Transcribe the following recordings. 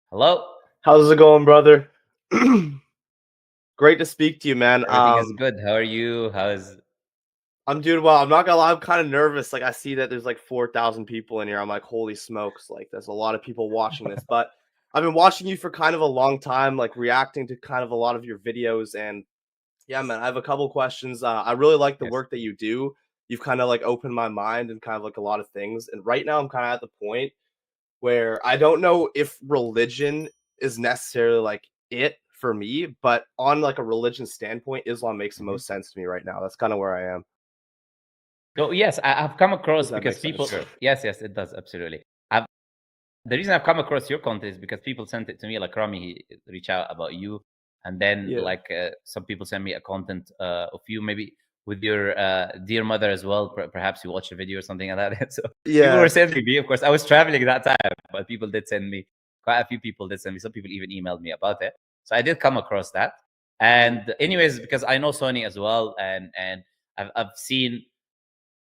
Hello. How's it going, brother? Great to speak to you, man. Everything is good. How are you? How's I'm doing well. I'm not gonna lie, I'm kind of nervous. Like I see that there's like 4,000 people in here. I'm like, holy smokes, like there's a lot of people watching this. But I've been watching you for kind of a long time, like reacting to kind of a lot of your videos. And yeah, man, I have a couple questions. I really like the yes? work that you do. You've kind of like opened my mind and kind of like a lot of things. And right now I'm kind of at the point where I don't know if religion is necessarily like it for me, but on like a religion standpoint, Islam makes the Mhm. most sense to me right now. That's kind of where I am. So yes, I've come Does across that because make sense? people. Yes, yes, it does absolutely. I've The reason I've come across your content is because people sent it to me. Like Rami, he reach out about you, and then Yeah. like some people send me a content of you, maybe with your dear mother as well. Perhaps you watch a video or something like that. So people were Yeah. sending me. Of course, I was traveling that time, but people did send me. Quite a few people did send me. Some people even emailed me about it. So I did come across that. Mhm. And anyways, because I know Sony as well, and I've seen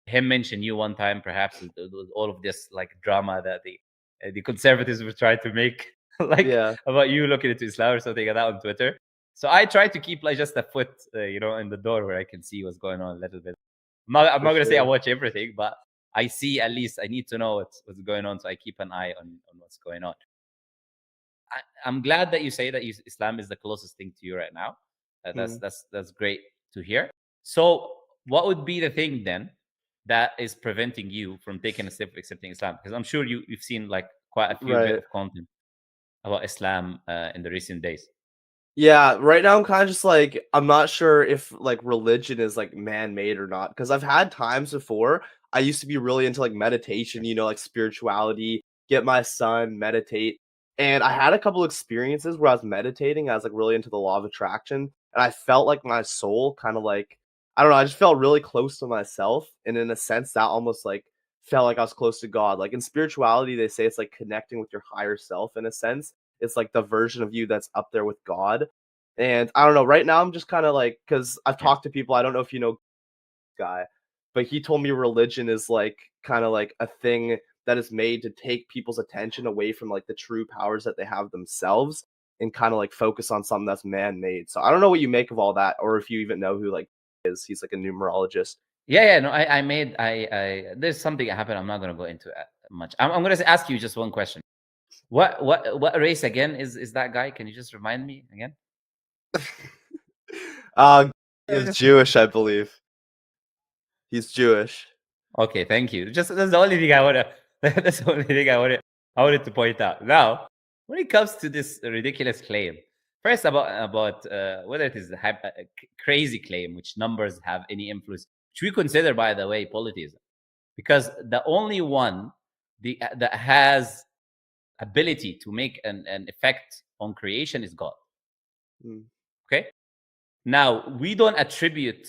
him mention you one time, perhaps with all of this like drama that the conservatives were trying to make, like Yeah. about you looking into Islam or something like that on Twitter. So I try to keep like just a foot, in the door where I can see what's going on a little bit. I'm For not gonna say I sure. watch everything, but I see at least I need to know what's going on, so I keep an eye on what's going on. I'm glad that you say that Islam is the closest thing to you right now. That's Mhm. that's that's great to hear. So, what would be the thing then that is preventing you from taking a step of accepting Islam? Because I'm sure you've seen like quite a few bit Right. of content about Islam in the recent days. Yeah, right now I'm kind of just like I'm not sure if like religion is like man-made or not because I've had times before. I used to be really into like meditation, like spirituality, get my son, meditate. And I had a couple experiences where I was meditating, I was like really into the law of attraction, and I felt like my soul kind of like I don't know, I just felt really close to myself, and in a sense that almost like felt like I was close to God. Like in spirituality, they say it's like connecting with your higher self in a sense. It's like the version of you that's up there with God. And I don't know, right now I'm just kind of like, because I've Yes. talked to people, I don't know if you know guy, but he told me religion is like kind of like a thing that is made to take people's attention away from like the true powers that they have themselves and kind of like focus on something that's man-made. So I don't know what you make of all that, or if you even know who like is. He's like a numerologist. Yeah, yeah. No, I made. There's something that happened. I'm not gonna go into it much. I'm gonna ask you just one question. What race again is that guy? Can you just remind me again? uh is Just Jewish, I believe. He's Jewish. Okay, thank you. Just that's the only thing I wanna. That's the only thing I wanted to point out. Now, when it comes to this ridiculous claim, first about whether it is a crazy claim, which numbers have any influence, which we consider, by the way, polytheism, because the only one that has ability to make an effect on creation is God. Mm, Okay. Now we don't attribute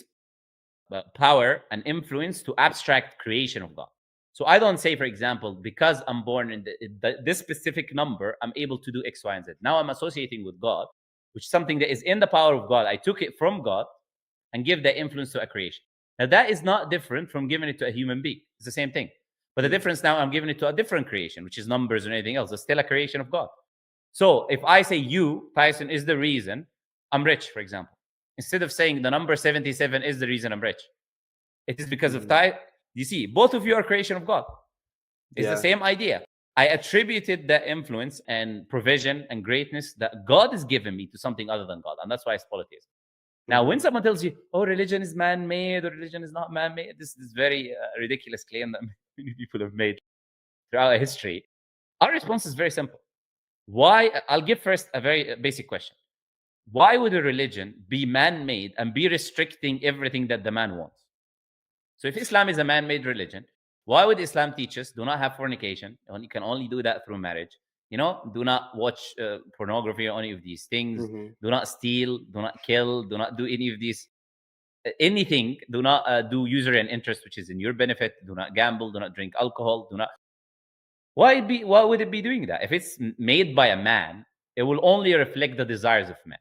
power and influence to abstract creation of God. So I don't say, for example, because I'm born in this specific number, I'm able to do X, Y, and Z. Now I'm associating with God, which is something that is in the power of God. I took it from God and give that influence to a creation. Now that is not different from giving it to a human being. It's the same thing. But the mm, difference now, I'm giving it to a different creation, which is numbers or anything else. It's still a creation of God. So if I say you, Tyson, is the reason I'm rich, for example, instead of saying the number 77 is the reason I'm rich, it is because of mhm. Ty. You see, both of you are creation of God. It's the Yeah. same idea. I attributed the influence and provision and greatness that God has given me to something other than God. And that's why it's polytheism. Now, when Mhm. someone tells you, oh, religion is man made or religion is not man made, this is very ridiculous claim that many people have made throughout history. Our response is very simple. Why? I'll give first a very basic question. Why would a religion be man made and be restricting everything that the man wants? So if Islam is a man-made religion, why would Islam teach us do not have fornication? You can only do that through marriage. Do not watch pornography or any of these things. Mhm. Do not steal. Do not kill. Do not do any of these anything. Do not do user and interest, which is in your benefit. Do not gamble. Do not drink alcohol. Do not. Why would it be doing that? If it's made by a man, it will only reflect the desires of men.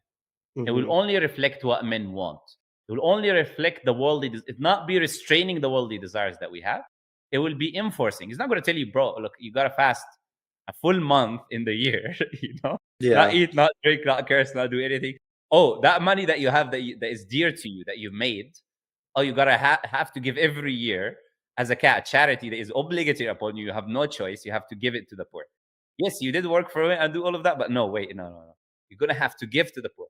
It will Mhm. only reflect what men want. It will only reflect the worldly. It not be restraining the worldly desires that we have. It will be enforcing. It's not going to tell you, bro, look, you gotta fast a full month in the year, not Yeah. eat, not drink, not curse, not do anything. Oh, that money that you have that is dear to you, that you've made, you gotta have to give every year as a charity that is obligatory upon you. You have no choice. You have to give it to the poor. Yes, you did work for it and do all of that, but no, wait, no. You're gonna have to give to the poor.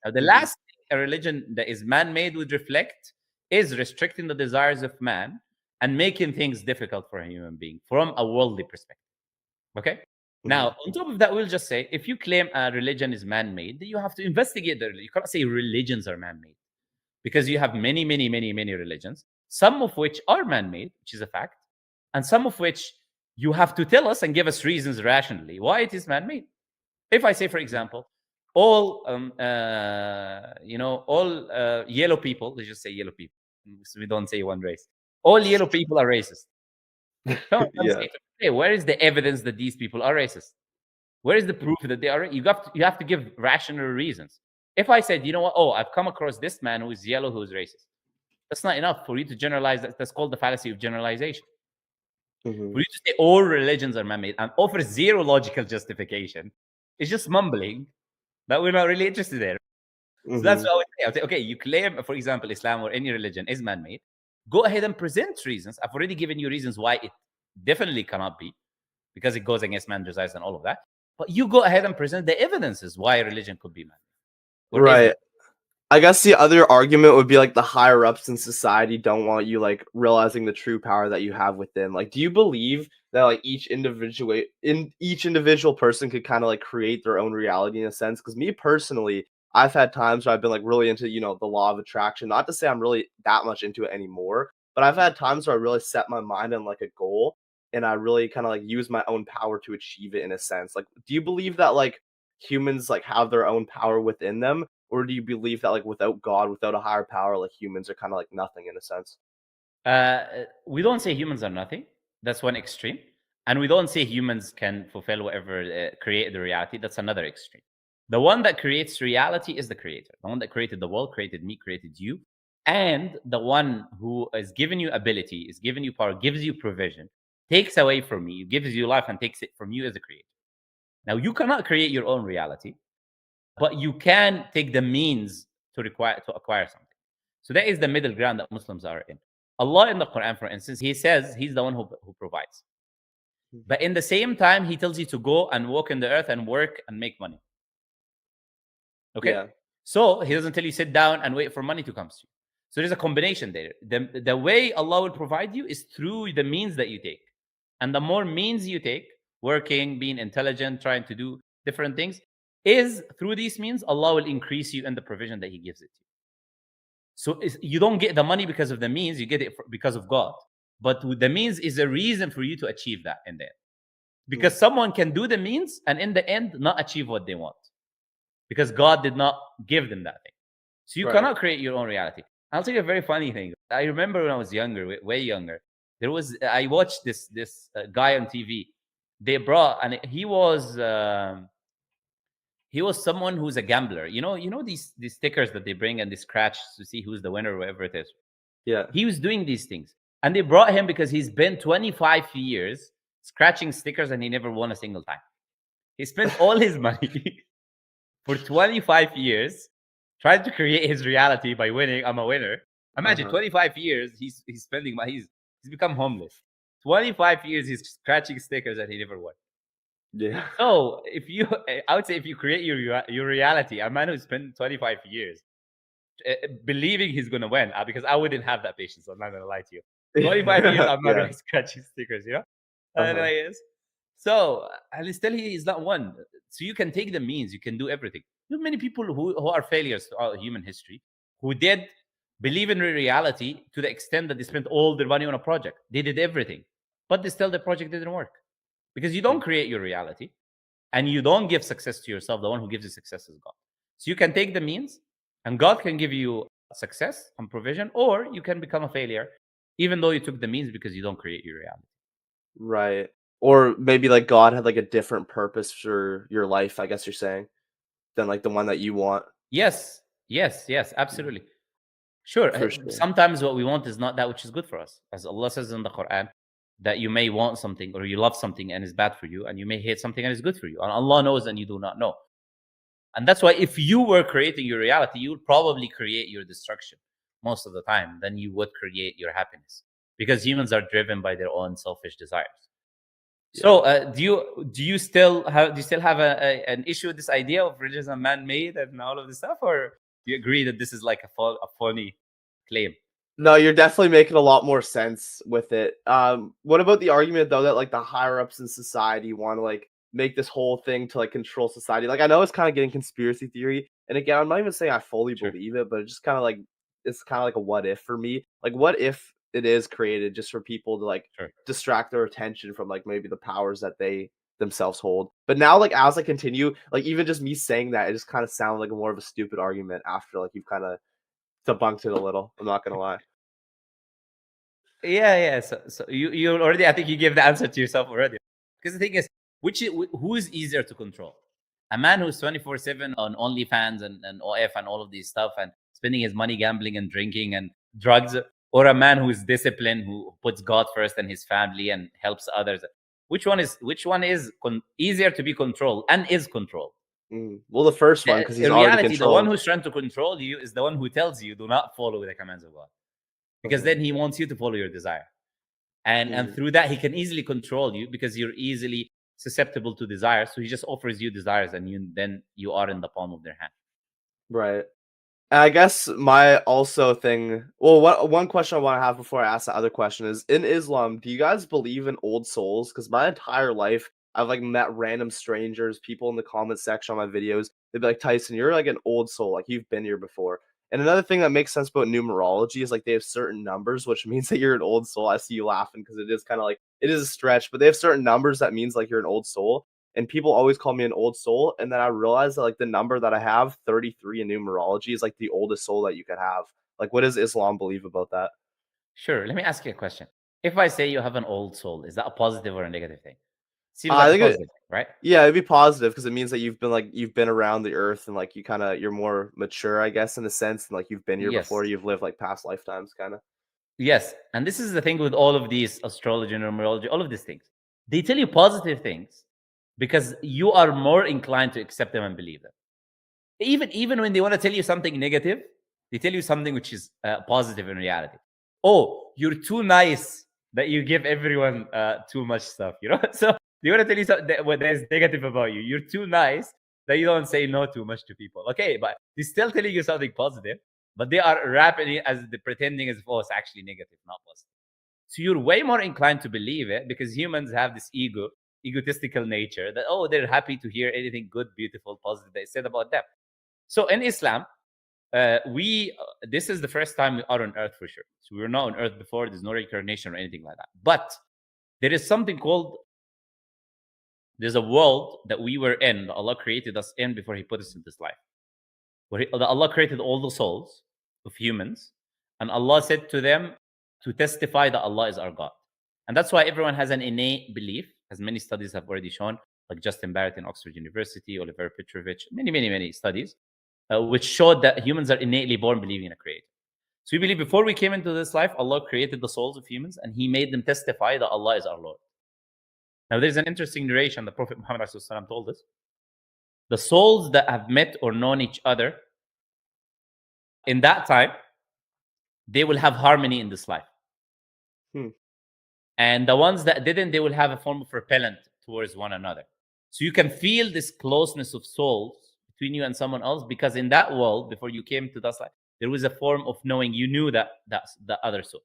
Now, the last thing a religion that is man-made would reflect is restricting the desires of man and making things difficult for a human being from a worldly perspective. Okay? Now, on top of that, we'll just say if you claim a religion is man-made, then you have to investigate the religion. You cannot say religions are man-made because you have many religions, some of which are man-made, which is a fact, and some of which you have to tell us and give us reasons rationally why it is man-made. If I say, for example, all all yellow people, let's just say yellow people, so we don't say one race. All yellow people are racist. Come Yeah. say, hey, where is the evidence that these people are racist? Where is the proof that they are? You have to give rational reasons. If I said, you know what, I've come across this man who is yellow, who is racist, that's not enough for you to generalize. That's called the fallacy of generalization. For you to say all religions are man-made and offer zero logical justification, it's just mumbling that we're not really interested in. So that's what I would say. I would say, okay, you claim, for example, Islam or any religion is man-made. Go ahead and present reasons. I've already given you reasons why it definitely cannot be, because it goes against man's desires and all of that. But you go ahead and present the evidences why religion could be man-made. Right. I guess the other argument would be like the higher ups in society don't want you like realizing the true power that you have within. Like, do you believe that like each individual person could kind of like create their own reality in a sense? Because me personally, I've had times where I've been like really into, the law of attraction. Not to say I'm really that much into it anymore, but I've had times where I really set my mind on like a goal and I really kind of like use my own power to achieve it in a sense. Like, do you believe that like humans like have their own power within them? Or do you believe that like without God, without a higher power, like humans are kind of like nothing in a sense? We don't say humans are nothing. That's one extreme. And we don't say humans can fulfill whatever, create the reality. That's another extreme. The one that creates reality is the creator. The one that created the world, created me, created you. And the one who is giving you ability, is giving you power, gives you provision, takes away from you, gives you life and takes it from you as a creator. Now, you cannot create your own reality, but you can take the means to acquire something. So that is the middle ground that Muslims are in. Allah in the Quran, for instance, He says He's the one who provides. But in the same time, He tells you to go and walk in the earth and work and make money. Okay? Yeah. So He doesn't tell you sit down and wait for money to come to you. So there's a combination there. The way Allah will provide you is through the means that you take. And the more means you take, working, being intelligent, trying to do different things, is through these means, Allah will increase you in the provision that He gives it to you. So you don't get the money because of the means, you get it because of God. But the means is a reason for you to achieve that in the end. Because someone can do the means and in the end not achieve what they want. Because God did not give them that thing. So you cannot create your own reality. I'll tell you a very funny thing. I remember when I was younger, way younger, I watched this guy on TV. They brought, and he was someone who's a gambler. You know these stickers that they bring and they scratch to see who's the winner, whatever it is. Yeah. He was doing these things, and they brought him because he's been 25 years scratching stickers and he never won a single time. He spent all his money for 25 years trying to create his reality by winning. I'm a winner. Imagine 25 years he's spending money. He's become homeless. 25 years he's scratching stickers and he never won. Yeah. So I would say if you create your reality, a man who spent 25 years believing he's gonna win, because I wouldn't have that patience. I'm not gonna lie to you. 25 years, I'm not gonna scratch his stickers, So, and still he is not one. So you can take the means, you can do everything. There are many people who are failures throughout human history who did believe in reality to the extent that they spent all their money on a project. They did everything, but still the project didn't work. Because you don't create your reality and you don't give success to yourself. The one who gives you success is God. So you can take the means and God can give you success and provision, or you can become a failure, even though you took the means because you don't create your reality. Right. Or maybe like God had like a different purpose for your life, I guess you're saying, than like the one that you want. Yes, absolutely. Sure. For sure. Sometimes what we want is not that which is good for us. As Allah says in the Quran, that you may want something or you love something and it's bad for you, and you may hate something and it's good for you. And Allah knows and you do not know. And that's why if you were creating your reality, you would probably create your destruction most of the time than you would create your happiness, because humans are driven by their own selfish desires. So do you still have an issue with this idea of religion and man-made and all of this stuff, or do you agree that this is like a funny claim? No, you're definitely making a lot more sense with it. What about the argument though that like the higher ups in society want to like make this whole thing to like control society? Like I know it's kind of getting conspiracy theory, and again, I'm not even saying I fully Sure. believe it, but it's just kind of like it's kind of like a what if for me. Like what if it is created just for people to like Sure. distract their attention from like maybe the powers that they themselves hold. But now like as I continue, like even just me saying that, it just kind of sounds like more of a stupid argument after like you've kind of debunked it a little. I'm not gonna lie. Yeah. So you already, I think you gave the answer to yourself already. Because the thing is, who is easier to control? A man who's 24/7 on OnlyFans and OF and all of these stuff and spending his money gambling and drinking and drugs, or a man who is disciplined, who puts God first and his family and helps others? Which one is easier to be controlled and is controlled? Well, the first one because he's In already reality, the one controlled. who's trying to control you is the one who tells you do not follow the commands of God, because then he wants you to follow your desire, and through that he can easily control you because you're easily susceptible to desire. So he just offers you desires, and then you are in the palm of their hand. Right. And I guess my also thing. Well, one question I want to have before I ask the other question is: in Islam, do you guys believe in old souls? Because my entire life, I've like met random strangers, people in the comment section on my videos. They'd be like, "Tyson, you're like an old soul. Like you've been here before." And another thing that makes sense about numerology is like they have certain numbers, which means that you're an old soul. I see you laughing because it is kind of like it is a stretch, but they have certain numbers that means like you're an old soul. And people always call me an old soul, and then I realized that like the number that I have, 33 in numerology, is like the oldest soul that you could have. Like, what does Islam believe about that? Sure, let me ask you a question. If I say you have an old soul, is that a positive or a negative thing? Seems I like a think positive thing, right? yeah, it'd be positive because it means that you've been around the earth and like you're more mature, I guess, in a sense, and like you've been here Yes. before, you've lived like past lifetimes, kind of. Yes, and this is the thing with all of these astrology, numerology, all of these things. They tell you positive things because you are more inclined to accept them and believe them. Even when they want to tell you something negative, they tell you something which is positive in reality. Oh, you're too nice that you give everyone too much stuff, you know? So they want to tell you something that is negative about you. You're too nice that you don't say no too much to people. Okay, but they're still telling you something positive, but they are wrapping it as the pretending as if, oh, it's actually negative, not positive. So you're way more inclined to believe it because humans have this egotistical nature that, oh, they're happy to hear anything good, beautiful, positive they said about them. So in Islam, this is the first time we are on earth for sure. So we were not on earth before. There's no reincarnation or anything like that. But there is something called, there's a world that we were in, that Allah created us in before He put us in this life. Where Allah created all the souls of humans, and Allah said to them to testify that Allah is our God. And that's why everyone has an innate belief, as many studies have already shown, like Justin Barrett in Oxford University, Oliver Petrovich, many studies, which showed that humans are innately born believing in a creator. So we believe before we came into this life, Allah created the souls of humans and He made them testify that Allah is our Lord. Now, there's an interesting narration the Prophet Muhammad told us. The souls that have met or known each other in that time, they will have harmony in this life. And the ones that didn't, they will have a form of repellent towards one another. So you can feel this closeness of souls between you and someone else, because in that world, before you came to this life, there was a form of knowing you knew that's the other soul.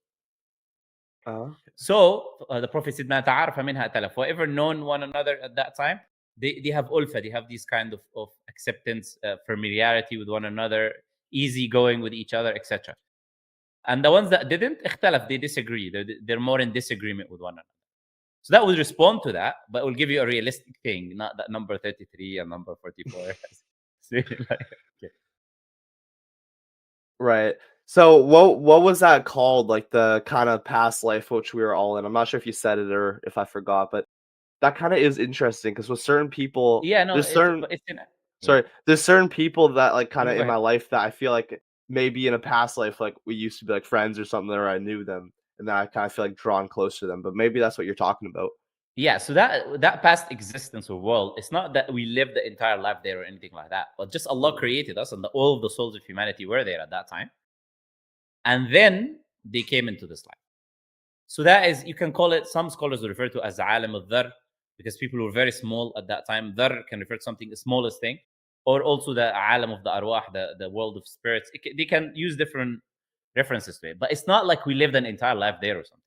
So the Prophet said, "Ma ta'arafa minha talaf." Whoever known one another at that time, they have ulfa, they have these kind of acceptance, familiarity with one another, easy going with each other, etc. And the ones that didn't, اختلف, they disagree. They're more in disagreement with one another. So that will respond to that, but it will give you a realistic thing, not that number 33 and number 44. Okay. Right. So what was that called? Like the kind of past life which we were all in. I'm not sure if you said it or if I forgot, but that kind of is interesting because with certain people, Yeah, no, there's certain it's in it. Yeah. sorry, there's certain people that like kind No, of go in my ahead. life that I feel like maybe in a past life like we used to be like friends or something, or I knew them. and then I kind of feel like drawn closer to them. But maybe that's what you're talking about. Yeah, so that past existence or world, it's not that we live the entire life there or anything like that, but just Allah created us, and all of the souls of humanity were there at that time, and then they came into this life. So that is, you can call it, some scholars refer to as alam al-dhar, because people were very small at that time. Dhar can refer to something, the smallest thing, or also the alam of the arwah, the world of spirits. They can use different references to it, but it's not like we lived an entire life there or something.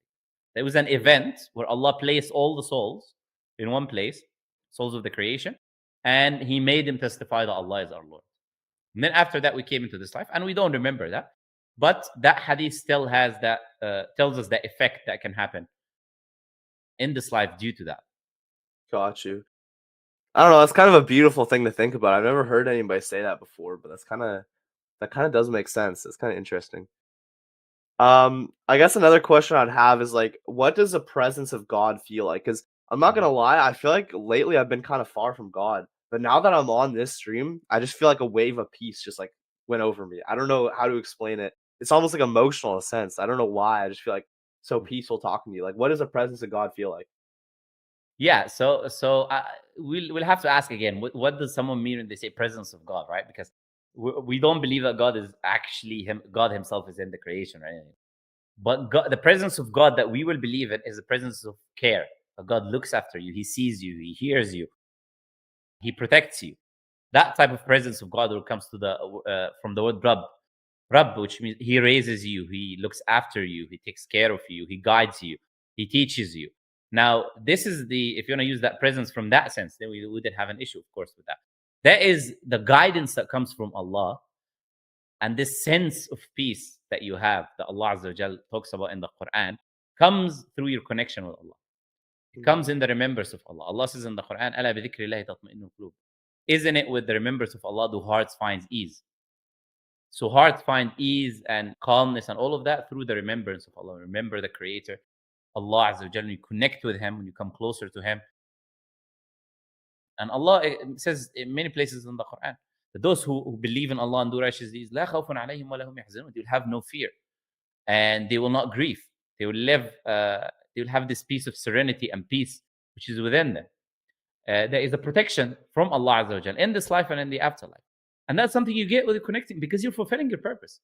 There was an event where Allah placed all the souls in one place, souls of the creation, and He made them testify that Allah is our Lord. And then after that, we came into this life, and we don't remember that. But that hadith still has that, tells us the effect that can happen in this life due to that. Got you. I don't know. It's kind of a beautiful thing to think about. I've never heard anybody say that before, but that kind of does make sense. It's kind of interesting. I guess another question I'd have is like, what does the presence of God feel like? Because I'm not gonna lie, I feel like lately I've been kind of far from God, but now that I'm on this stream, I just feel like a wave of peace just like went over me. I don't know how to explain it. It's almost like emotional in a sense. I don't know why. I just feel like so peaceful talking to you. Like, what does the presence of God feel like? Yeah, so we'll have to ask again. What does someone mean when they say presence of God, right? Because we don't believe that God is actually Him. God Himself is in the creation, right? But God, the presence of God that we will believe in is the presence of care. God looks after you. He sees you. He hears you. He protects you. That type of presence of God will comes to the from the word Rabb. Rabb, which means He raises you. He looks after you. He takes care of you. He guides you. He teaches you. Now, this is the, if you want to use that presence from that sense, then we wouldn't have an issue, of course, with that. That is the guidance that comes from Allah, and this sense of peace that you have, that Allah Azza wa Jal talks about in the Quran, comes through your connection with Allah. It comes in the remembrance of Allah. Allah says in the Quran, "Ala bi dhikrillahi tatma'innul qulub." Isn't it with the remembrance of Allah do hearts find ease? So hearts find ease and calmness and all of that through the remembrance of Allah. Remember the Creator, Allah Azza wa Jal. You connect with Him when you come closer to Him. And Allah says in many places in the Quran that those who believe in Allah and do righteous deeds, لا خوف عليهم ولا هم يحزنون. They will have no fear, and they will not grieve. They will live. They will have this peace of serenity and peace which is within them. There is a protection from Allah Azza wa Jal in this life and in the afterlife, and that's something you get with connecting, because you're fulfilling your purpose.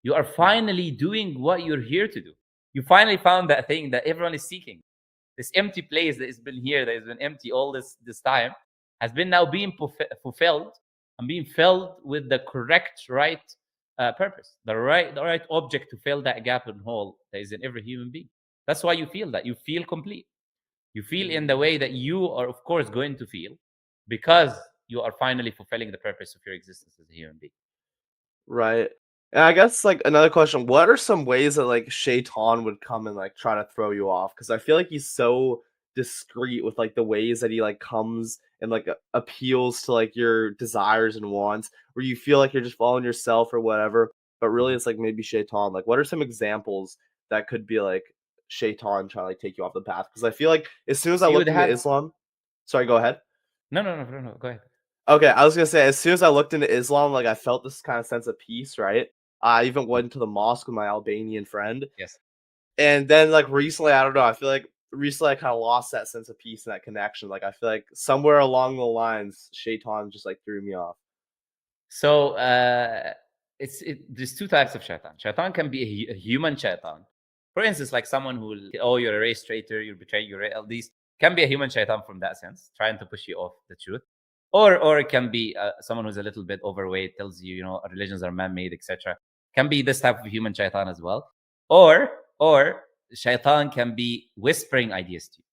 You are finally doing what you're here to do. You finally found that thing that everyone is seeking. This empty place that has been here, that has been empty all this time, has been now being fulfilled and being filled with the correct, right purpose, the right object to fill that gap and hole that is in every human being. That's why you feel that. You feel complete. You feel in the way that you are, of course, going to feel, because you are finally fulfilling the purpose of your existence as a human being. Right. And I guess like another question, what are some ways that like Shaitan would come and like try to throw you off? Because I feel like he's so discreet with like the ways that he like comes and like appeals to like your desires and wants, where you feel like you're just following yourself or whatever, but really it's like maybe Shaitan. Like, what are some examples that could be like Shaitan trying to like take you off the path? Because I feel like as soon as I You looked would into have Islam, sorry, go ahead. no. Go ahead. Okay, I was gonna say, as soon as I looked into Islam, like I felt this kind of sense of peace, right? I even went to the mosque with my Albanian friend, Yes. and then like recently, I don't know, I feel like recently I kind of lost that sense of peace and that connection. Like I feel like somewhere along the lines, Shaitan just like threw me off. So there's two types of shaitan. Shaitan can be a human shaitan. For instance, like someone who will, oh, you're a race traitor, you're betraying your all these can be a human shaitan from that sense, trying to push you off the truth. Or it can be someone who's a little bit overweight, tells you, religions are man-made, etc. Can be this type of human shaitan as well. Or shaitan can be whispering ideas to you.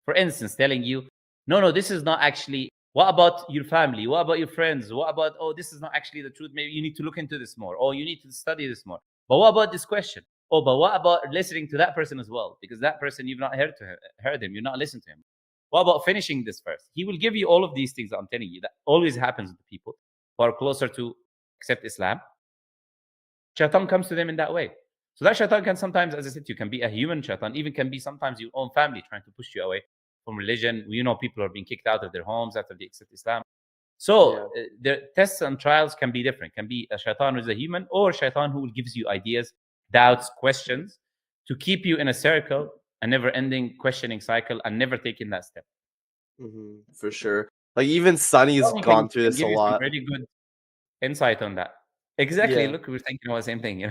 For instance, telling you, no, this is not actually. What about your family? What about your friends? What about, oh, this is not actually the truth. Maybe you need to look into this more. Or you need to study this more. But what about this question? Oh, but what about listening to that person as well? Because that person, you've not heard him. You've not listened to him. What about finishing this first? He will give you all of these things that I'm telling you. That always happens with people who are closer to accept Islam. Shaitan comes to them in that way. So that shaitan can sometimes, as I said, you can be a human shaitan, even can be sometimes your own family trying to push you away from religion. People are being kicked out of their homes after they accept Islam. So the tests and trials can be different. Can be a shaitan who is a human, or shaitan who gives you ideas, doubts, questions to keep you in a circle, a never-ending questioning cycle, and never taking that step. For sure. Like even Sunny's Tony gone through can this a give you some lot. pretty good insight on that. Exactly. Yeah. Look, we're thinking about the same thing.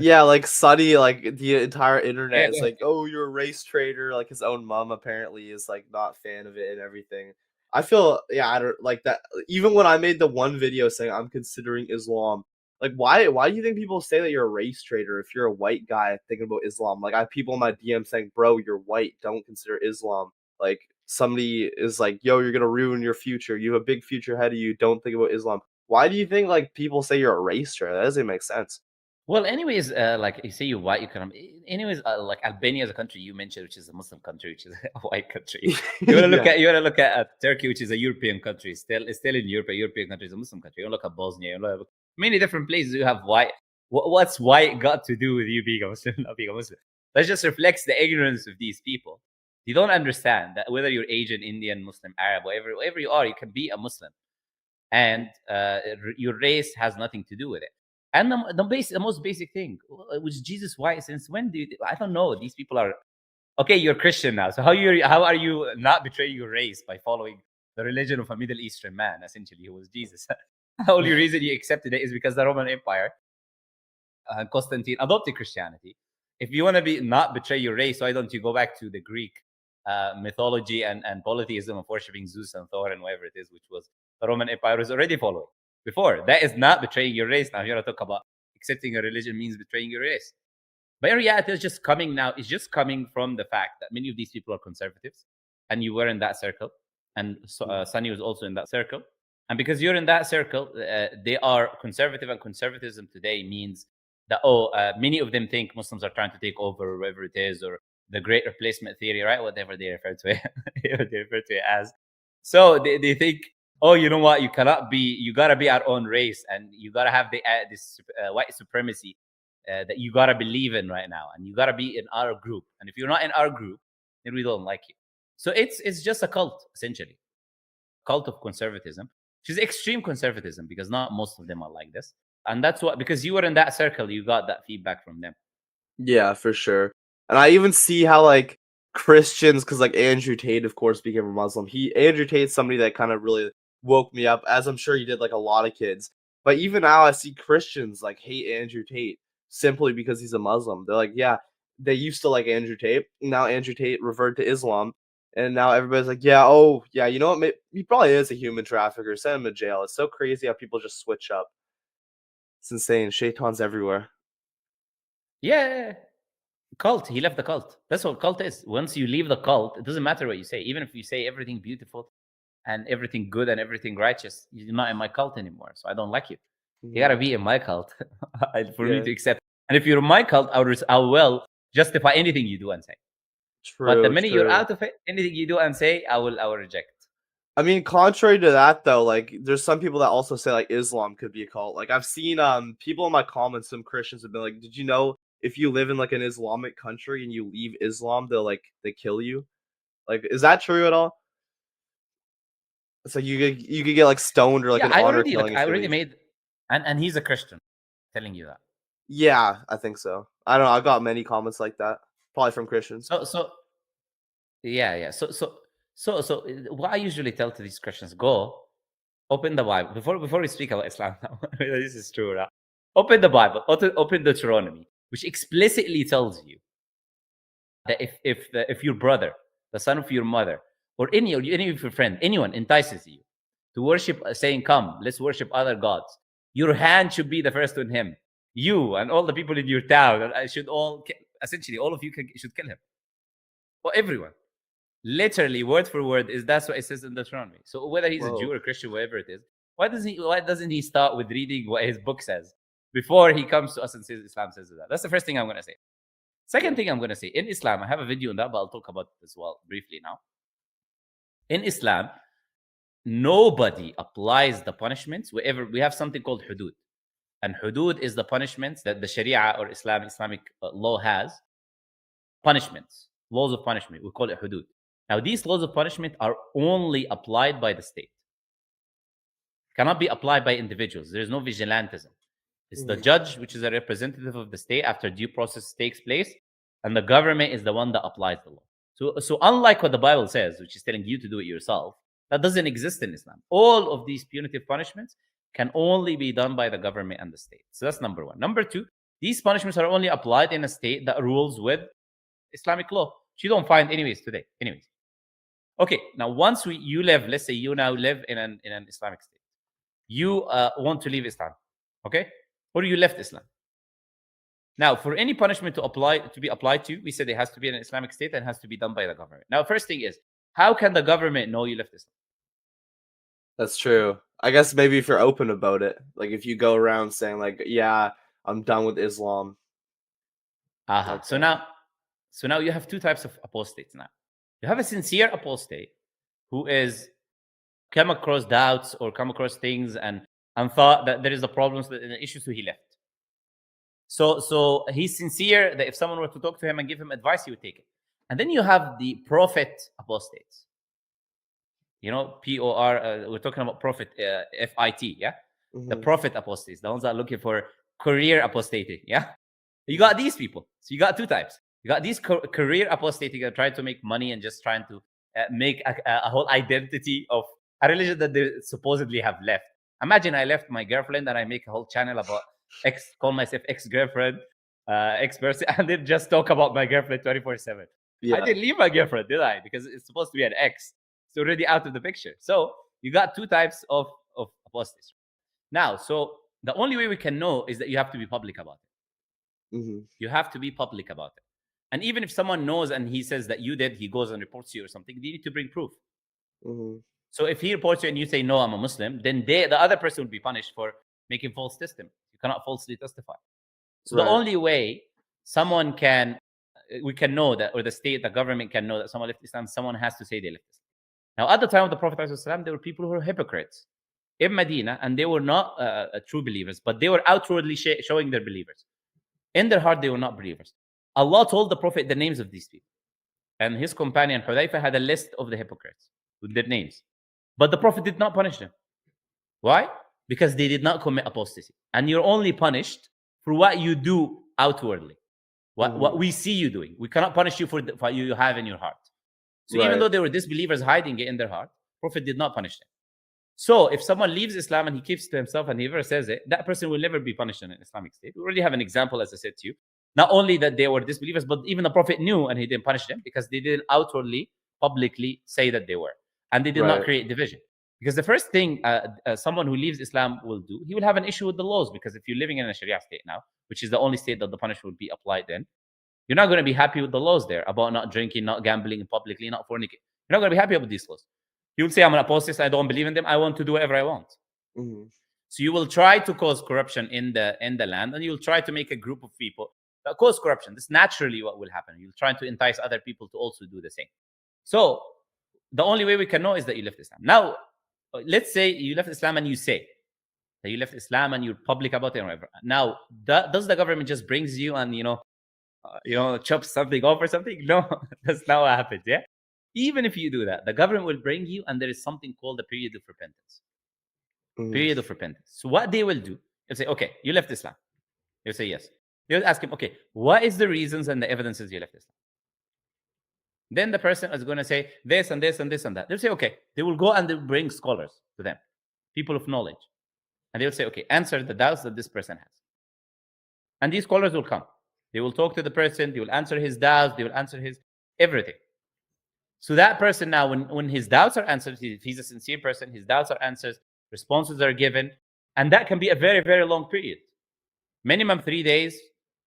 Yeah, like Sunny, like the entire internet Yeah, is go like, "Oh, you're a race traitor." Like his own mom apparently is like not a fan of it and everything. I feel I don't like that. Even when I made the one video saying I'm considering Islam, like why do you think people say that you're a race traitor if you're a white guy thinking about Islam? Like I have people in my DM saying, "Bro, you're white. Don't consider Islam." Like somebody is like, "Yo, you're gonna ruin your future. You have a big future ahead of you. Don't think about Islam." Why do you think like people say you're a race traitor? That doesn't make sense. Well, anyways, like you say, you're white. You can, anyways, like Albania is a country you mentioned, which is a Muslim country, which is a white country. You want to look Yeah. at, Turkey, which is a European country. It's still in Europe. A European country is a Muslim country. You look at Bosnia. You look at many different places. You have white. What's white got to do with you being a Muslim, not being a Muslim? That just reflects the ignorance of these people. You don't understand that whether you're Asian, Indian, Muslim, Arab, whatever you are, you can be a Muslim, and your race has nothing to do with it. And the most basic thing, was Jesus white? Since when do you, I don't know. These people are okay. You're Christian now, so how are you not betraying your race by following the religion of a Middle Eastern man, essentially, who was Jesus? The only reason you accepted it is because the Roman Empire, Constantine adopted Christianity. If you want to be not betray your race, why don't you go back to the Greek mythology and polytheism of worshiping Zeus and Thor and whatever it is, which was the Roman Empire was already following before. That is not betraying your race. Now, here I talk about accepting a religion means betraying your race. But in reality, it's just coming now. It's just coming from the fact that many of these people are conservatives, and you were in that circle, and Sunny was also in that circle. And because you're in that circle, they are conservative, and conservatism today means that many of them think Muslims are trying to take over, or whatever it is, or the Great Replacement theory, right? Whatever they refer to it, they refer to it as. So they think, oh, you know what? You cannot be. You gotta be our own race, and you gotta have this white supremacy that you gotta believe in right now, and you gotta be in our group. And if you're not in our group, then we don't like you. So it's just a cult, essentially, cult of conservatism, which is extreme conservatism, because not most of them are like this. And that's what, because you were in that circle, you got that feedback from them. Yeah, for sure. And I even see how like Christians, because like Andrew Tate, of course, became a Muslim. Andrew Tate's somebody that kind of really woke me up, as I'm sure he did like a lot of kids. But even now, I see Christians like hate Andrew Tate simply because he's a Muslim. They're like, yeah, they used to like Andrew Tate. Now Andrew Tate reverted to Islam, and now everybody's like, yeah, oh yeah, you know what? He probably is a human trafficker. Send him to jail. It's so crazy how people just switch up. It's insane. Shaitan's everywhere. Yeah. Cult. He left the cult. That's what cult is. Once you leave the cult, it doesn't matter what you say. Even if you say everything beautiful and everything good and everything righteous, you're not in my cult anymore. So I don't like you. You gotta be in my cult for me Yeah. to accept. And if you're in my cult, I will justify anything you do and say. But the True, minute you're true. out of it, anything you do and say, I will reject. I mean, contrary to that though, like there's some people that also say like Islam could be a cult. Like I've seen people in my comments, some Christians have been like, "Did you know if you live in like an Islamic country and you leave Islam, they kill you?" Like, is that true at all? It's like you could get like stoned or like Yeah, an honor killing I if you already leave. made, and he's a Christian, telling you that. Yeah, I think so. I don't know. I got many comments like that, probably from Christians. So yeah. So what I usually tell to these Christians, go open the Bible before we speak about Islam now. This is true, right? Open the Bible, open Deuteronomy, which explicitly tells you that if your brother, the son of your mother, or any of your friend, anyone entices you to worship, saying, "Come, let's worship other gods," your hand should be the first on him. You and all the people in your town should essentially all of you should kill him, or everyone. Literally, word for word, that's what it says in Deuteronomy. So whether he's a Jew Whoa. or Christian, whatever it is, why doesn't he start with reading what his book says before he comes to us and says Islam says that? That's the first thing I'm gonna say. Second thing I'm gonna say, in Islam, I have a video on that, but I'll talk about it as well briefly now. In Islam, nobody applies the punishments wherever we have something called hudud. And hudud is the punishments that the Sharia or Islamic law has. Punishments, laws of punishment. We call it hudud. Now, these laws of punishment are only applied by the state. Cannot be applied by individuals. There is no vigilantism. It's the judge, which is a representative of the state after due process takes place, and the government is the one that applies the law. So unlike what the Bible says, which is telling you to do it yourself, that doesn't exist in Islam. All of these punitive punishments can only be done by the government and the state. So that's number one. Number two, these punishments are only applied in a state that rules with Islamic law, which you don't find anyways today. Anyways. Okay, now once you live, let's say you now live in an Islamic state. You want to leave Islam, okay? Or you left Islam. Now, for any punishment to be applied to, we said it has to be in an Islamic state and has to be done by the government. Now, first thing is, how can the government know you left Islam? That's true. I guess maybe if you're open about it, like if you go around saying like, yeah, I'm done with Islam. Okay. So now you have two types of apostates now. You have a sincere apostate who is come across doubts or come across things and thought that there is a problem, an issue, so he left. So he's sincere that if someone were to talk to him and give him advice, he would take it. And then you have the prophet apostates. You know, P-O-R, we're talking about prophet, F-I-T, yeah? Mm-hmm. The prophet apostates, the ones that are looking for career apostating, yeah? You got these people. So you got two types. You got these career apostating that try to make money and just trying to make a whole identity of a religion that they supposedly have left. Imagine I left my girlfriend and I make a whole channel about call myself ex-girlfriend, ex-person, and then just talk about my girlfriend 24/7. Yeah. I didn't leave my girlfriend, did I? Because it's supposed to be an ex. It's already out of the picture. So you got two types of apostates. Now, so the only way we can know is that you have to be public about it. Mm-hmm. You have to be public about it. And even if someone knows and he says that you did, he goes and reports you or something, you need to bring proof. Mm-hmm. So if he reports you and you say, no, I'm a Muslim, then the other person will be punished for making false testimony. You cannot falsely testify. So right. The only way we can know that, or the state, the government can know that someone left Islam, someone has to say they left Islam. Now, at the time of the Prophet ﷺ, there were people who were hypocrites in Medina, and they were not true believers, but they were outwardly showing their believers. In their heart, they were not believers. Allah told the Prophet the names of these people. And his companion, Hudayfa, had a list of the hypocrites with their names. But the Prophet did not punish them. Why? Because they did not commit apostasy. And you're only punished for what you do outwardly, what we see you doing. We cannot punish you for what you have in your heart. So even though there were disbelievers hiding it in their heart, Prophet did not punish them. So if someone leaves Islam and he keeps to himself and he never says it, that person will never be punished in an Islamic state. We already have an example, as I said to you. Not only that they were disbelievers, but even the Prophet knew and he didn't punish them because they didn't outwardly, publicly say that they were. And they did not create division. Because the first thing someone who leaves Islam will do, he will have an issue with the laws. Because if you're living in a Sharia state now, which is the only state that the punishment would be applied in, you're not going to be happy with the laws there about not drinking, not gambling publicly, not fornicating. You're not going to be happy with these laws. You will say, I'm an apostate, I don't believe in them, I want to do whatever I want. Mm-hmm. So you will try to cause corruption in the land, and you'll try to make a group of people that cause corruption. That's naturally what will happen. You'll try to entice other people to also do the same. So the only way we can know is that you left Islam. Now, let's say you left Islam and you say that you left Islam and you're public about it or whatever. Now, does the government just brings you and, chops something off or something? No, that's not what happens, yeah? Even if you do that, the government will bring you and there is something called the period of repentance. Period of repentance. So what they will do, they'll say, okay, you left Islam. They'll say yes. They'll ask him, okay, what is the reasons and the evidences you left Islam? Then the person is going to say this and this and this and that. They'll say, okay. They will go and they'll bring scholars to them, people of knowledge. And they'll say, okay, answer the doubts that this person has. And these scholars will come. They will talk to the person. They will answer his doubts. They will answer his everything. So that person now, when his doubts are answered, if he's a sincere person, his doubts are answered, responses are given. And that can be a very, very long period. Minimum 3 days.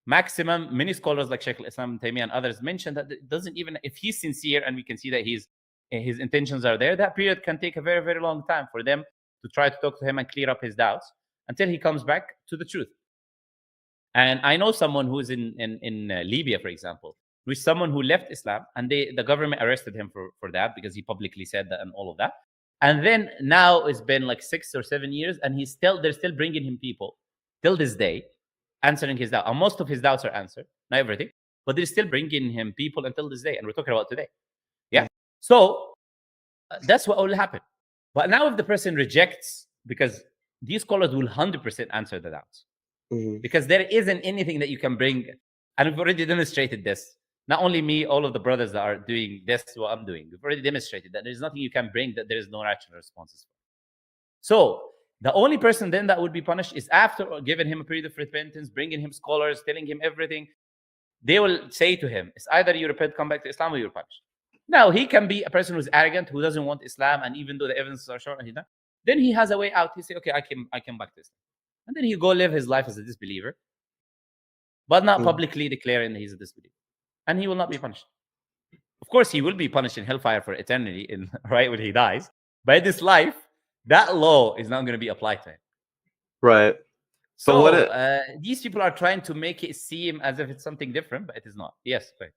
Maximum, many scholars like Sheikh al-Islam and others mention that it doesn't even, if he's sincere and we can see that his intentions are there, that period can take a very, very long time for them to try to talk to him and clear up his doubts until he comes back to the truth. And I know someone who is in Libya, for example, who is someone who left Islam and the government arrested him for that because he publicly said that and all of that. And then now it's been like 6 or 7 years and they're still bringing him people till this day, answering his doubt. And most of his doubts are answered, not everything, but they're still bringing him people until this day. And we're talking about today. Yeah. So that's what will happen. But now if the person rejects, because these scholars will 100% answer the doubts. Mm-hmm. Because there isn't anything that you can bring. And we've already demonstrated this. Not only me, all of the brothers that are doing this, what I'm doing. We've already demonstrated that there's nothing you can bring that there is no rational responses for. So the only person then that would be punished is after giving him a period of repentance, bringing him scholars, telling him everything. They will say to him, it's either you repent, come back to Islam, or you're punished. Now, he can be a person who's arrogant, who doesn't want Islam, and even though the evidences are short, then he has a way out. He say, okay, I came back to Islam. And then he go live his life as a disbeliever, but not publicly declaring that he's a disbeliever. And he will not be punished. Of course, he will be punished in hellfire for eternity, right when he dies. But in this life, that law is not going to be applied to him. Right. So these people are trying to make it seem as if it's something different, but it is not. Yes, right.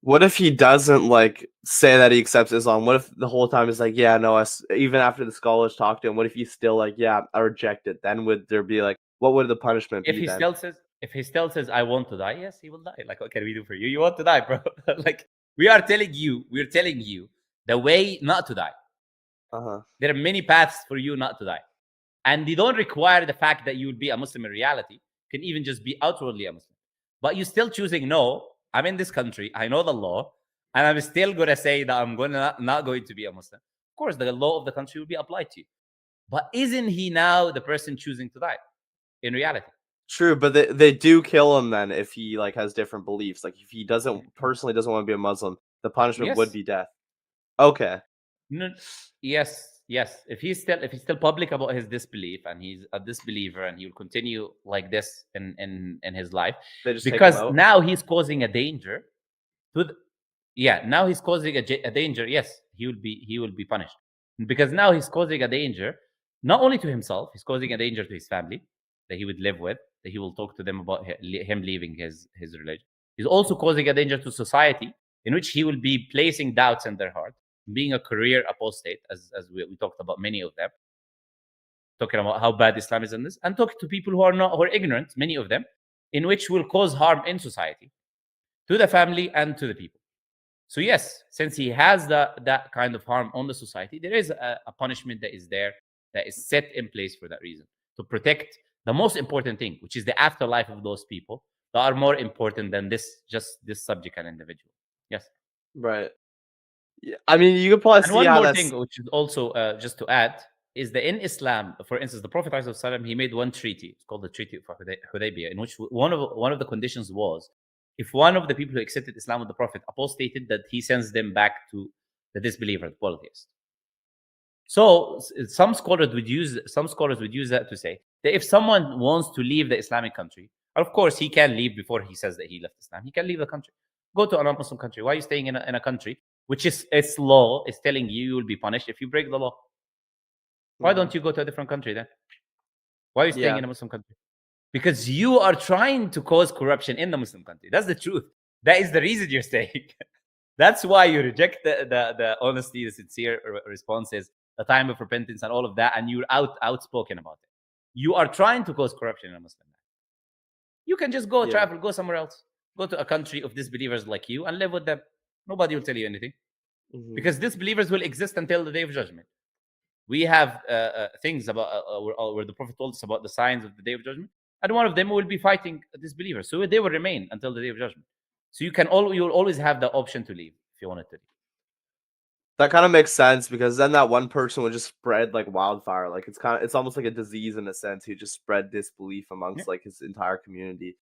What if he doesn't like say that he accepts Islam? What if the whole time is like, yeah, no, even after the scholars talk to him, what if he's still like, yeah, I reject it? Then would there be like, what would the punishment if be he then? if he still says, I want to die, yes, he will die. Like, what can we do for you? You want to die, bro. Like, we're telling you the way not to die. There are many paths for you not to die. And they don't require the fact that you would be a Muslim in reality. You can even just be outwardly a Muslim. But you're still choosing, no, I'm in this country, I know the law, and I'm still going to say that I'm not going to be a Muslim. Of course, the law of the country will be applied to you. But isn't he now the person choosing to die in reality? True, but they do kill him then if he like has different beliefs. Like if he personally doesn't want to be a Muslim, the punishment would be death. Okay. No, yes. If he's still public about his disbelief and he's a disbeliever and he will continue like this in his life, because now he's causing a danger to now he's causing a danger. Yes, he will be punished, because now he's causing a danger not only to himself, he's causing a danger to his family that he would live with, that he will talk to them about him leaving his religion. He's also causing a danger to society, in which he will be placing doubts in their heart, being a career apostate, as we talked about many of them, talking about how bad Islam is in this, and talking to people who are ignorant, many of them, in which will cause harm in society, to the family and to the people. So yes, since he has that kind of harm on the society, there is a punishment that is there, that is set in place for that reason, to protect the most important thing, which is the afterlife of those people that are more important than this subject and individual. Yes. Right. Yeah, I mean, you could probably see one how more that's... thing, which is also just to add, is that in Islam, for instance, the Prophet ﷺ, he made one treaty. It's called the Treaty of Hudaybiyah, in which one of the conditions was, if one of the people who accepted Islam with the Prophet apostated, that he sends them back to the disbeliever, the polytheist. So some scholars would use that to say that if someone wants to leave the Islamic country, of course he can leave before he says that he left Islam. He can leave the country, go to a non-Muslim country. Why are you staying in a country which is its law is telling you will be punished if you break the law? Why don't you go to a different country then? Why are you staying in a Muslim country? Because you are trying to cause corruption in the Muslim country. That's the truth. That is the reason you're staying. That's why you reject the honesty, the sincere responses, the time of repentance, and all of that, and you're outspoken about it. You are trying to cause corruption in a Muslim country. You can just go travel, go somewhere else, go to a country of disbelievers like you and live with them. Nobody will tell you anything, because disbelievers will exist until the day of judgment. We have things about where the Prophet told us about the signs of the day of judgment, and one of them will be fighting disbelievers. So they will remain until the day of judgment. So you will always have the option to leave if you wanted to leave. That kind of makes sense, because then that one person would just spread like wildfire. Like it's almost like a disease in a sense. He just spread disbelief amongst like his entire community.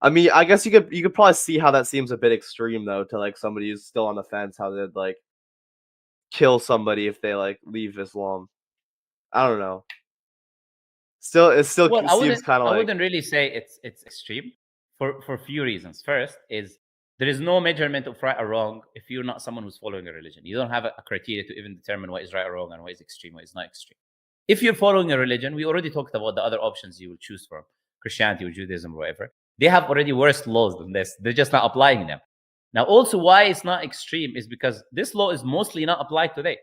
I mean, I guess you could probably see how that seems a bit extreme though, to like somebody who's still on the fence, how they'd like kill somebody if they like leave Islam. I don't know. It still seems kind of like... I wouldn't really say it's extreme for a few reasons. First is there is no measurement of right or wrong if you're not someone who's following a religion. You don't have a criteria to even determine what is right or wrong and what is extreme, what is not extreme. If you're following a religion, we already talked about the other options you will choose from, Christianity or Judaism or whatever. They have already worse laws than this. They're just not applying them. Now, also why it's not extreme is because this law is mostly not applied today.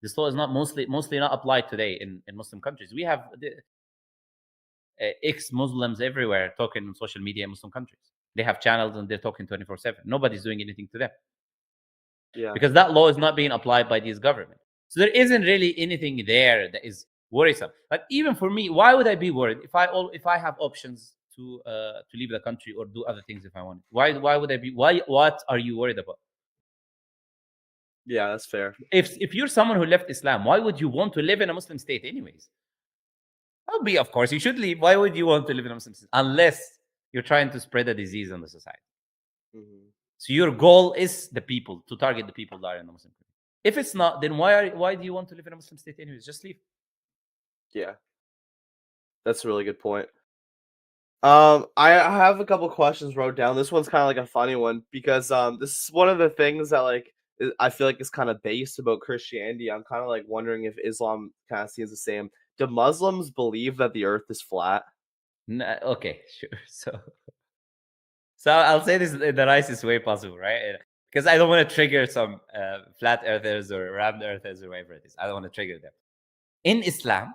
This law is not mostly not applied today in Muslim countries. We have ex-Muslims everywhere talking on social media in Muslim countries. They have channels and they're talking 24/7. Nobody's doing anything to them. Yeah. Because that law is not being applied by these governments. So there isn't really anything there that is worrisome. But even for me, why would I be worried if I have options to leave the country or do other things if I want. Why would I be? What are you worried about? Yeah, that's fair. If you're someone who left Islam, why would you want to live in a Muslim state anyways? Of course, you should leave. Why would you want to live in a Muslim state? Unless you're trying to spread a disease on the society. Mm-hmm. So your goal is the people, to target the people that are in the Muslim community. If it's not, then why do you want to live in a Muslim state anyways? Just leave. Yeah, that's a really good point. I have a couple questions wrote down. This one's kind of like a funny one because this is one of the things that like I feel like is kind of based about Christianity. I'm kind of like wondering if Islam kind of seems the same. Do Muslims believe that the Earth is flat? Okay, sure. So I'll say this in the nicest way possible, right? Because I don't want to trigger some flat earthers or round earthers or whatever it is. I don't want to trigger them. In Islam,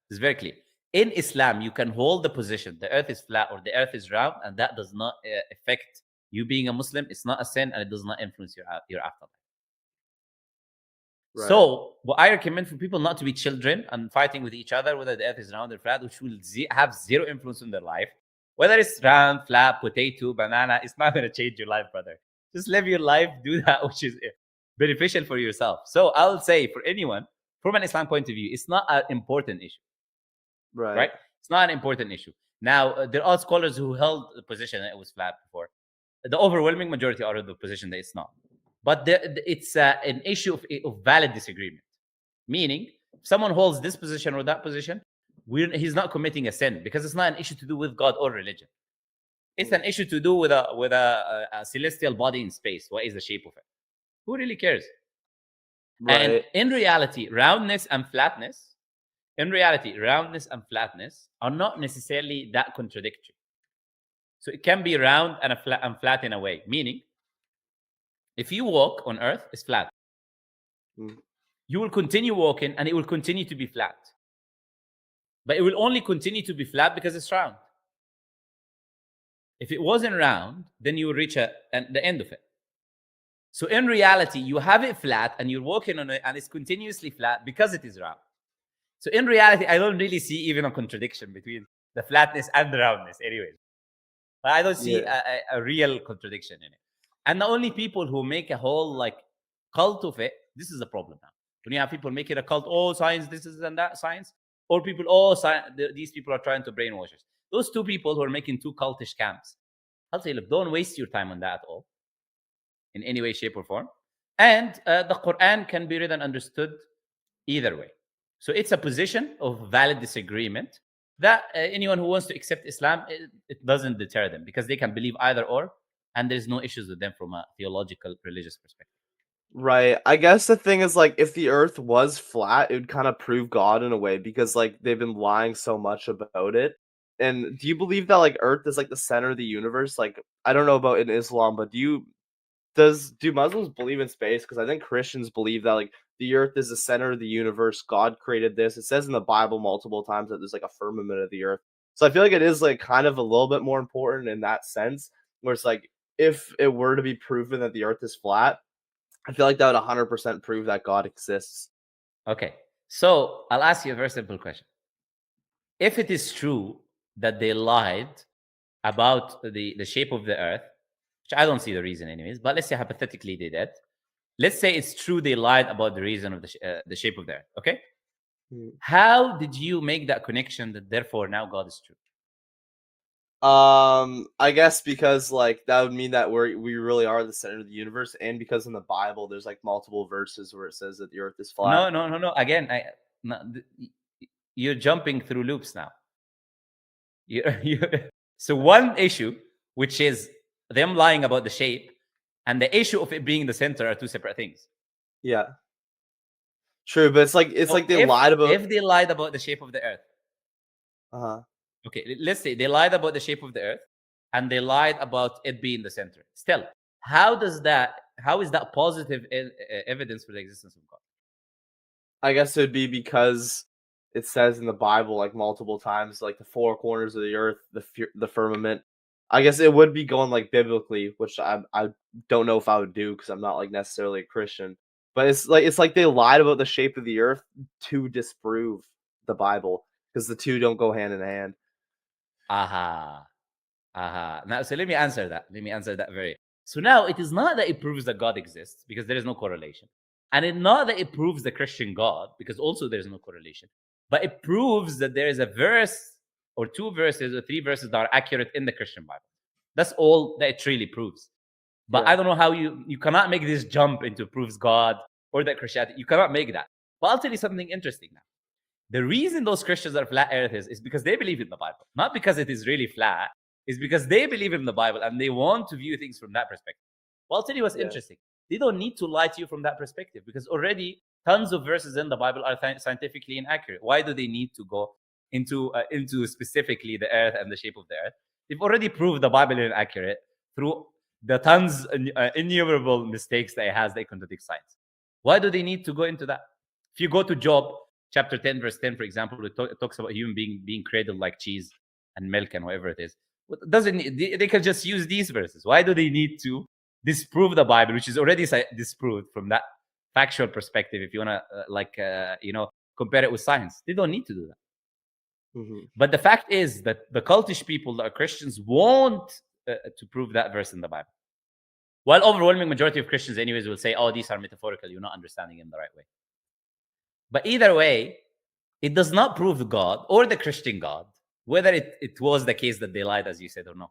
it's very clear. In Islam, you can hold the position the earth is flat or the earth is round, and that does not affect you being a Muslim. It's not a sin, and it does not influence your afterlife. Right. So, what I recommend for people not to be children and fighting with each other whether the earth is round or flat, which will have zero influence in their life. Whether it's round, flat, potato, banana, it's not going to change your life, brother. Just live your life, do that which is beneficial for yourself. So I'll say for anyone, from an Islam point of view, it's not an important issue. Right? It's not an important issue. Now, there are scholars who held the position that it was flat before. The overwhelming majority are of the position that it's not. But it's an issue of valid disagreement. Meaning, if someone holds this position or that position, he's not committing a sin because it's not an issue to do with God or religion. It's an issue to do with a celestial body in space. What is the shape of it? Who really cares? Right. And in reality, roundness and flatness are not necessarily that contradictory. So it can be round and flat in a way. Meaning, if you walk on Earth, it's flat. You will continue walking and it will continue to be flat. But it will only continue to be flat because it's round. If it wasn't round, then you will reach the end of it. So in reality, you have it flat and you're walking on it and it's continuously flat because it is round. So in reality, I don't really see even a contradiction between the flatness and the roundness anyways. But I don't see a real contradiction in it. And the only people who make a whole like cult of it, this is the problem now. When you have people make it a cult, oh, science, this is and that, science. Or people, oh, these people are trying to brainwash us. Those two people who are making two cultish camps. I'll say, look, don't waste your time on that at all. In any way, shape, or form. And the Quran can be read and understood either way. So it's a position of valid disagreement that anyone who wants to accept Islam, it doesn't deter them because they can believe either or, and there's no issues with them from a theological, religious perspective. Right. I guess the thing is, like, if the Earth was flat, it would kind of prove God in a way because, like, they've been lying so much about it. And do you believe that, like, Earth is, like, the center of the universe? Like, I don't know about in Islam, but do Muslims believe in space? Because I think Christians believe that, like, the Earth is the center of the universe. God created this. It says in the Bible multiple times that there's, like, a firmament of the Earth. So I feel like it is, like, kind of a little bit more important in that sense, where it's, like, if it were to be proven that the Earth is flat, I feel like that would 100% prove that God exists. Okay. So I'll ask you a very simple question. If it is true that they lied about the shape of the Earth, which I don't see the reason anyways, but let's say hypothetically they did. Let's say it's true they lied about the reason of the shape of the Earth, okay? How did you make that connection that therefore now God is true? I guess because like that would mean that we really are the center of the universe, and because in the Bible there's like multiple verses where it says that the Earth is flat. No. Again, you're jumping through loops now. So one issue, which is them lying about the shape, and the issue of it being the center are two separate things. Yeah. True, but it's like they lied about. If they lied about the shape of the Earth. Okay, let's say they lied about the shape of the Earth and they lied about it being the center. Still, how is that positive evidence for the existence of God? I guess it would be because it says in the Bible like multiple times, like the four corners of the earth, the firmament. I guess it would be going like biblically, which I don't know if I would do because I'm not like necessarily a Christian. But it's like they lied about the shape of the earth to disprove the Bible because the two don't go hand in hand. Aha. Aha. Now, so let me answer that. Very. So now it is not that it proves that God exists, because there is no correlation. And it's not that it proves the Christian God, because also there's no correlation. But it proves that there is a verse or 2 verses or 3 verses that are accurate in the Christian Bible. That's all that it really proves. But Yeah. I don't know how you cannot make this jump into proves God or that Christianity. You cannot make that. But I'll tell you something interesting now. The reason those Christians are flat earthers is because they believe in the Bible, not because it is really flat. It's because they believe in the Bible and they want to view things from that perspective. Well, I'll tell you what's Yeah. interesting. They don't need to lie to you from that perspective, because already tons of verses in the Bible are scientifically inaccurate. Why do they need to go into specifically the earth and the shape of the earth? They've already proved the Bible inaccurate through the tons innumerable mistakes that it has that contradict science. Why do they need to go into that? If you go to Job chapter 10 verse 10, for example, it talks about human being cradled like cheese and milk and whatever it is. Doesn't they can just use these verses? Why do they need to disprove the Bible, which is already disproved from that factual perspective? If you want to compare it with science, they don't need to do that. Mhm. But the fact is that the cultish people that are Christians want to prove that verse in the Bible, while overwhelming majority of Christians anyways will say, oh, these are metaphorical, you're not understanding it in the right way. But either way, it does not prove God or the Christian God, whether it was the case that they lied, as you said, or not.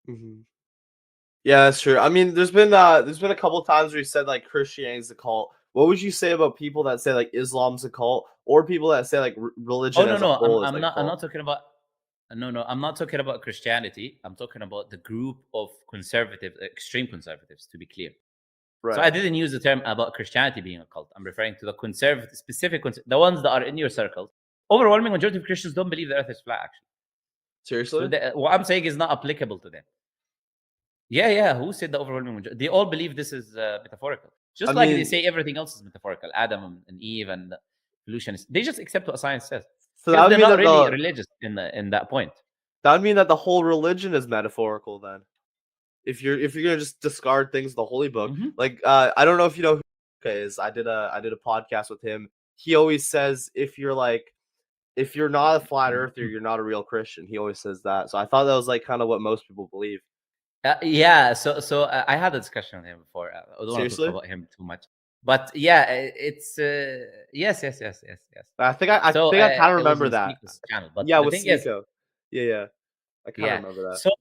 Mhm. Yeah, that's true. I mean, there's been a couple times where you said like Christianity's a cult. What would you say about people that say like Islam's a cult, or people that say like religion as a whole is I'm like a not. I'm cult? not talking about. No. I'm not talking about Christianity. I'm talking about the group of conservative, extreme conservatives. To be clear, so I Right. didn't use the term about Christianity being a cult. I'm referring to the conservative, the ones that are in your circle. Overwhelming majority of Christians don't believe the Earth is flat. Actually, so Seriously? what I'm saying is not applicable to them. Yeah. Who said the overwhelming majority? They all believe this is metaphorical. I Just like they mean, say everything else is metaphorical. Adam and Eve and evolution. They just accept what science says, so that because would they're mean not that really religious in that point. the whole religion is metaphorical then. If you're gonna just discard things in the holy book, Mm-hmm. like I don't know if you know who is. I did a podcast with him. He always says if you're not a flat earther, you're not a real Christian. He always says that. So I thought that was like kind of what most people believe. Yeah. So I had a discussion with him before. I don't want to talk Seriously? about him too much, but yeah, it's yes. I think I So think I kind of it was remember on that. Sneaker's channel, but Yeah, the with thing is, Sneeko. Yeah. I kind of yeah. remember that.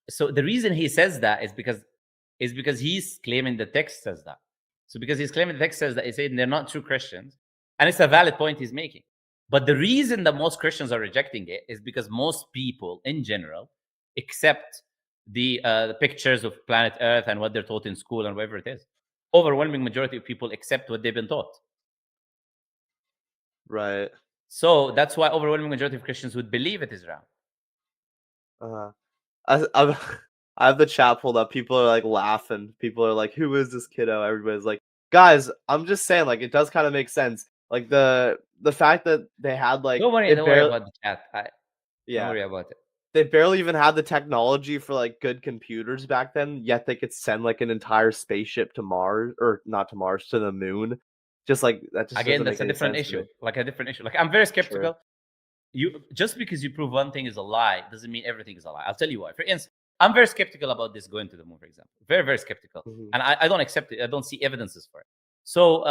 So the reason he says that is because he's claiming the text says that. So because he's claiming the text says that, he's saying they're not true Christians, and it's a valid point he's making. But the reason that most Christians are rejecting it is because most people in general accept the pictures of planet Earth and what they're taught in school and whatever it is. Overwhelming majority of people accept what they've been taught. Right. So that's why overwhelming majority of Christians would believe it is wrong. Uh, I I have the chat pulled up. People are like laughing. People are like, "Who is this kiddo?" Everybody's like, "Guys, I'm just saying, like, it does kind of make sense. Like the fact that they had like Don't worry about the chat. Don't yeah, worry about it. they barely even had the technology for like good computers back then. Yet they could send like an entire spaceship to Mars, or not to Mars, to the moon. Just like that just Again, doesn't that's make a any different sense to issue. me. Like a different issue. Like I'm very Sure. skeptical. You just because you prove one thing is a lie doesn't mean everything is a lie. I'll tell you why. For instance, I'm very skeptical about this going to the moon, for example. Very, very skeptical. Mhm. And I don't accept it. I don't see evidences for it. So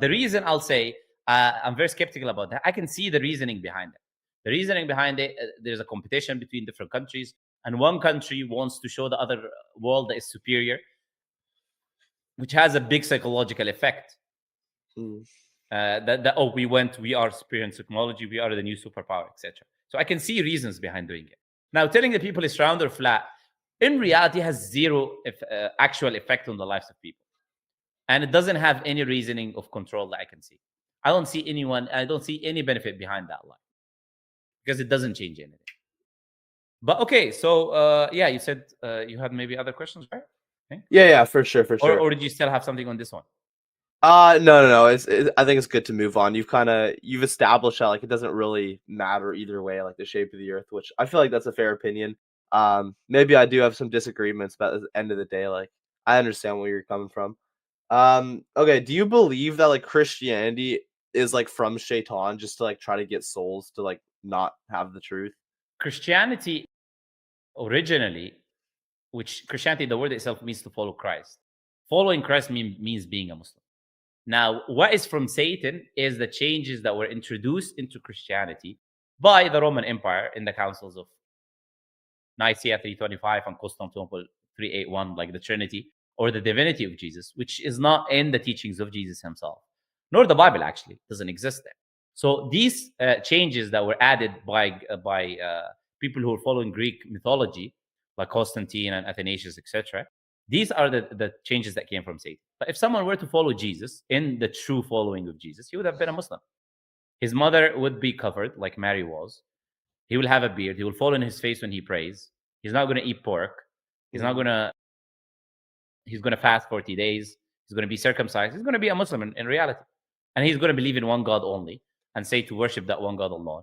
the reason I'll say I'm very skeptical about that, I can see the reasoning behind it. The reasoning behind it, there's a competition between different countries, and one country wants to show the other world that is superior, which has a big psychological effect. Mm. We are superior in technology, we are the new superpower, etc. So I can see reasons behind doing it. Now, telling the people it's round or flat, in reality, has zero actual effect on the lives of people, and it doesn't have any reasoning of control that I can see. I don't see any benefit behind that lie, because it doesn't change anything. But okay, so yeah, you said you had maybe other questions, right? Okay. Yeah, for sure, for sure. Or did you still have something on this one? No. I think it's good to move on. You've established that like it doesn't really matter either way, like the shape of the Earth, which I feel like that's a fair opinion. Maybe I do have some disagreements, but at the end of the day, like I understand where you're coming from. Okay, do you believe that like Christianity is like from Shaitan just to like try to get souls to like not have the truth? Christianity originally, which Christianity, the word itself means to follow Christ. Following Christ means being a Muslim. Now, what is from Satan is the changes that were introduced into Christianity by the Roman Empire in the councils of Nicaea 325 and Constantinople 381, like the Trinity or the divinity of Jesus, which is not in the teachings of Jesus himself, nor the Bible actually doesn't exist there. So these changes that were added by people who are following Greek mythology, like Constantine and Athanasius, etc., these are the changes that came from Satan. But if someone were to follow Jesus in the true following of Jesus, he would have been a Muslim. His mother would be covered like Mary was. He will have a beard. He will fall on his face when he prays. He's not going to eat pork. He's not going to. He's going to fast 40 days. He's going to be circumcised. He's going to be a Muslim in reality, and he's going to believe in one God only and say to worship that one God alone,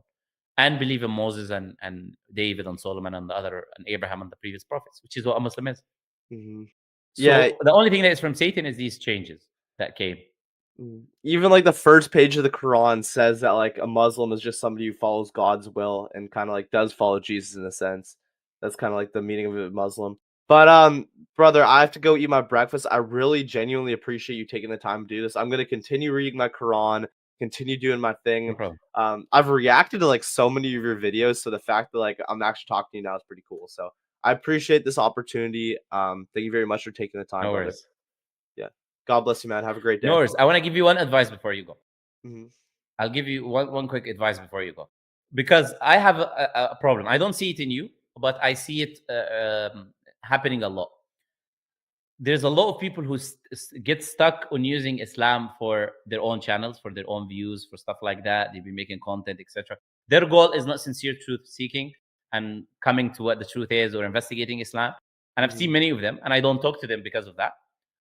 and believe in Moses and David and Solomon and the other and Abraham and the previous prophets, which is what a Muslim is. Mm-hmm. So the only thing that is from Satan is these changes that came. Even like the first page of the Quran says that like a Muslim is just somebody who follows God's will and kind of like does follow Jesus in a sense. That's kind of like the meaning of a Muslim. But brother, I have to go eat my breakfast. I really genuinely appreciate you taking the time to do this. I'm going to continue reading my Quran, continue doing my thing. No problem. I've reacted to like so many of your videos, so the fact that like I'm actually talking to you now is pretty cool. So I appreciate this opportunity. Thank you very much for taking the time, No brother. worries. Yeah. God bless you, man. Have a great day. No worries. I want to give you one advice before you go. Mm-hmm. I'll give you one quick advice before you go, because I have a problem. I don't see it in you, but I see it happening a lot. There's a lot of people who get stuck on using Islam for their own channels, for their own views, for stuff like that. They've been making content, etc. Their goal is not sincere truth seeking and coming to what the truth is or investigating Islam. And I've seen many of them, and I don't talk to them because of that.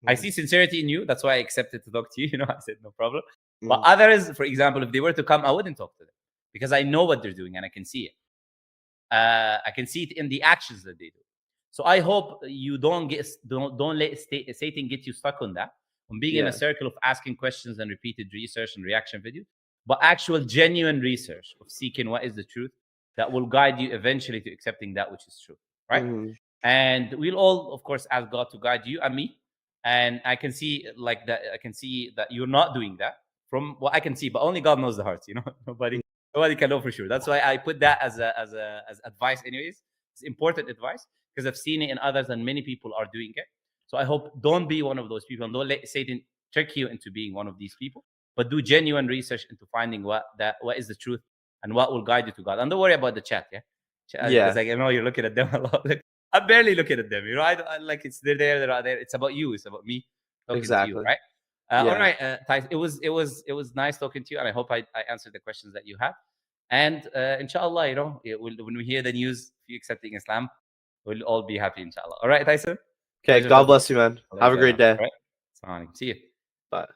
I see sincerity in you. That's why I accepted to talk to you. I said no problem. But others, for example, if they were to come, I wouldn't talk to them because I know what they're doing and I can see it. I can see it in the actions that they do. So I hope you don't let Satan get you stuck on that, on being in a circle of asking questions and repeated research and reaction videos, but actual genuine research of seeking what is the truth that will guide you eventually to accepting that which is true, right? And we'll all, of course, ask God to guide you and me. And I can see like that. I can see that you're not doing that from what I can see, but only God knows the hearts. Nobody can know for sure. That's why I put that as advice. Anyways, it's important advice because I've seen it in others, and many people are doing it. So I hope don't be one of those people, and don't let Satan trick you into being one of these people. But do genuine research into finding what is the truth and what will guide you to God. And don't worry about the chat, because I know you're looking at them a lot. I'm barely looking at them. I like it's they're there. It's about you. It's about me talking to you, right? All right, Thais, it was nice talking to you, and I hope I answered the questions that you had. And inshallah, when we hear the news, you accepting Islam, we'll all be happy, inshallah. All right, Tyson. Okay, God bless you, man. Have a great day. All right. See you. Bye.